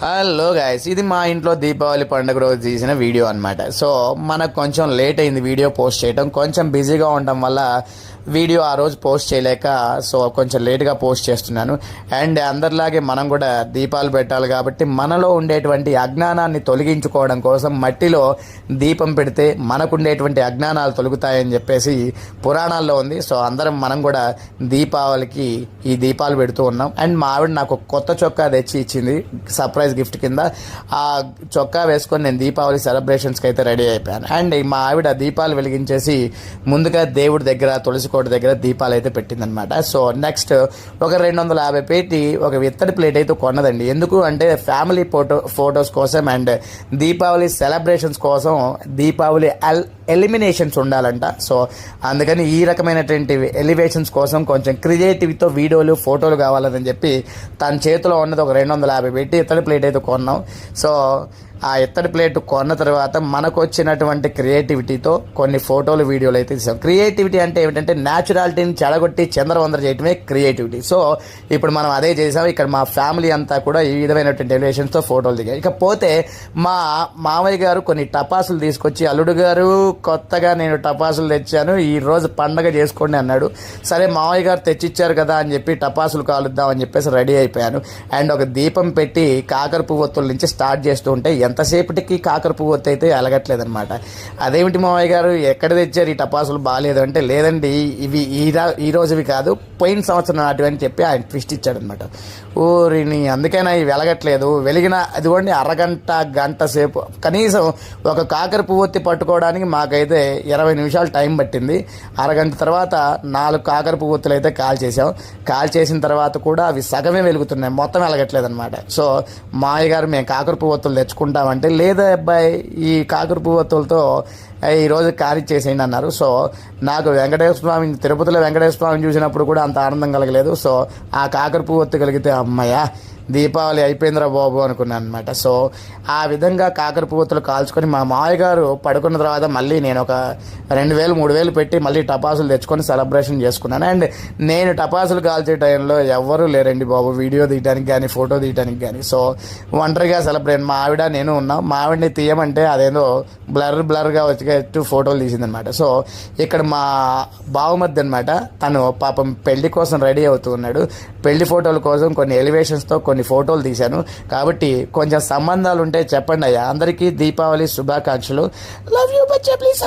Hello guys, ఇది మా ఇంట్లో దీపావళి పండుగ రోజు తీసిన వీడియో అనమాట. సో మనకు కొంచెం లేట్ అయింది వీడియో పోస్ట్ చేయడం, కొంచెం బిజీగా ఉండడం వల్ల వీడియో ఆ రోజు పోస్ట్ చేయలేక సో కొంచెం లేట్గా పోస్ట్ చేస్తున్నాను. అండ్ అందరిలాగే మనం కూడా దీపాలు పెట్టాలి కాబట్టి మనలో ఉండేటువంటి అజ్ఞానాన్ని తొలగించుకోవడం కోసం మట్టిలో దీపం పెడితే మనకుండేటువంటి అజ్ఞానాలు తొలగుతాయని చెప్పేసి పురాణాల్లో ఉంది. సో అందరం మనం కూడా దీపావళికి ఈ దీపాలు పెడుతూ ఉన్నాం. అండ్ మా ఆవిడ నాకు కొత్త చొక్కా తెచ్చి ఇచ్చింది సర్ప్రైజ్ గిఫ్ట్ కింద. ఆ చొక్కా వేసుకొని నేను దీపావళి సెలబ్రేషన్స్కి అయితే రెడీ అయిపోయాను. అండ్ మా ఆవిడ దీపాలు వెలిగించేసి ముందుగా దేవుడి దగ్గర తులసి కోట దగ్గర దీపాలు అయితే పెట్టిందనమాట. సో నెక్స్ట్ ఒక 250 పెట్టి ఒక ఇత్తడి ప్లేట్ అయితే కొన్నదండి. ఎందుకు అంటే ఫ్యామిలీ ఫొటోస్ కోసం అండ్ దీపావళి సెలబ్రేషన్స్ కోసం దీపావళి ఎలిమినేషన్స్ ఉండాలంట. సో అందుకని ఈ రకమైనటువంటి ఎలివేషన్స్ కోసం కొంచెం క్రియేటివిటీతో వీడియోలు ఫోటోలు కావాలని చెప్పి తన చేతిలో ఉన్నది ఒక 250 పెట్టి ఇత్తడి ప్లేట్ అయితే కొన్నాం. సో ఆ ఇత్తడి ప్లేట్ కొన్న తర్వాత మనకు వచ్చినటువంటి క్రియేటివిటీతో కొన్ని ఫోటోలు వీడియోలు అయితే తీసాం. క్రియేటివిటీ అంటే ఏమిటంటే న్యాచురాలిటీని చెడగొట్టి చంద్రవందర చేయటమే క్రియేటివిటీ. సో ఇప్పుడు మనం అదే చేసాం. ఇక్కడ మా ఫ్యామిలీ అంతా కూడా ఈ విధమైనటువంటి ఎలివేషన్స్తో ఫోటోలు దిగాయి. ఇకపోతే మా మామయ్య గారు కొన్ని టపాసులు తీసుకొచ్చి, అల్లుడు గారు కొత్తగా నేను టపాసులు తెచ్చాను, ఈ రోజు పండగ చేసుకోండి అన్నాడు. సరే మామయ్య గారు తెచ్చిచ్చారు కదా అని చెప్పి టపాసులు కాలుద్దాం అని చెప్పేసి రెడీ అయిపోయాను. అండ్ ఒక దీపం పెట్టి కాకర పువ్వొత్తుల నుంచి స్టార్ట్ చేస్తూ ఉంటే ఎంతసేపటికి కాకర పువ్వొత్తి అయితే ఎలగట్లేదనమాట. అదేమిటి మామయ్య గారు ఎక్కడ తెచ్చారు ఈ టపాసులు, బాగాలేదు అంటే, లేదండి ఇవి ఈ రోజువి కాదు పోయిన సంవత్సరం నాటివి అని చెప్పి ఆయన ట్విస్ట్ ఇచ్చాడనమాట. ఊరిని అందుకైనా ఇవి వెలగట్లేదు, వెలిగిన అదిగోండి గంట సేపు కనీసం ఒక కాకర పువ్వొత్తి పట్టుకోవడానికి మాకైతే 20 నిమిషాలు టైం పట్టింది. అరగంట తర్వాత 4 కాకర పువ్వొత్తులు అయితే కాల్ చేసిన తర్వాత కూడా అవి సగమే వెలుగుతున్నాయి, మొత్తం వెలగట్లేదు అనమాట. సో మామయ్య గారు మేము కాకర పువ్వొత్తులు తెచ్చుకుంటామంటే, లేదా అబ్బాయి ఈ కాకర పువ్వొత్తులతో ఈరోజు కానిచ్చేసేయండి అన్నారు. సో నాకు వెంకటేశ్వర స్వామి, తిరుపతిలో వెంకటేశ్వర స్వామిని చూసినప్పుడు కూడా అంత ఆనందం కలగలేదు. సో ఆ కాకర పువ్వొత్తి కలిగితే అమ్మయ్య దీపావళి అయిపోయిందిరా బాబు అనుకున్నాను అనమాట. సో ఆ విధంగా కాకర పువ్వొత్తులు కాల్చుకొని మా మామయ్య గారు పడుకున్న తర్వాత మళ్ళీ నేను ఒక 2000-3000 పెట్టి మళ్ళీ టపాసులు తెచ్చుకొని సెలబ్రేషన్ చేసుకున్నాను. అండ్ నేను టపాసులు కాల్చే టైంలో ఎవ్వరూ లేరండి బాబు, వీడియో తీయడానికి కానీ ఫోటో తీయడానికి కానీ. సో ఒంటరిగా సెలబ్రేట్ మా ఆవిడ నేను ఉన్నాం. మా ఆవిడని తీయమంటే అదేదో బ్లర్గా వచ్చేట్టు ఫోటోలు తీసిందనమాట. సో ఇక్కడ మా బావమర్ది అనమాట, తను పాపం పెళ్లి కోసం రెడీ అవుతూ ఉన్నాడు. పెళ్లి ఫోటోల కోసం కొన్ని ఎలివేషన్స్తో కొన్ని ఫోటోలు తీశాను. కాబట్టి కొంచెం సంబంధాలు ఉంటే చెప్పండి అయ్యా. అందరికీ దీపావళి శుభాకాంక్షలు. Love you Bachcha, please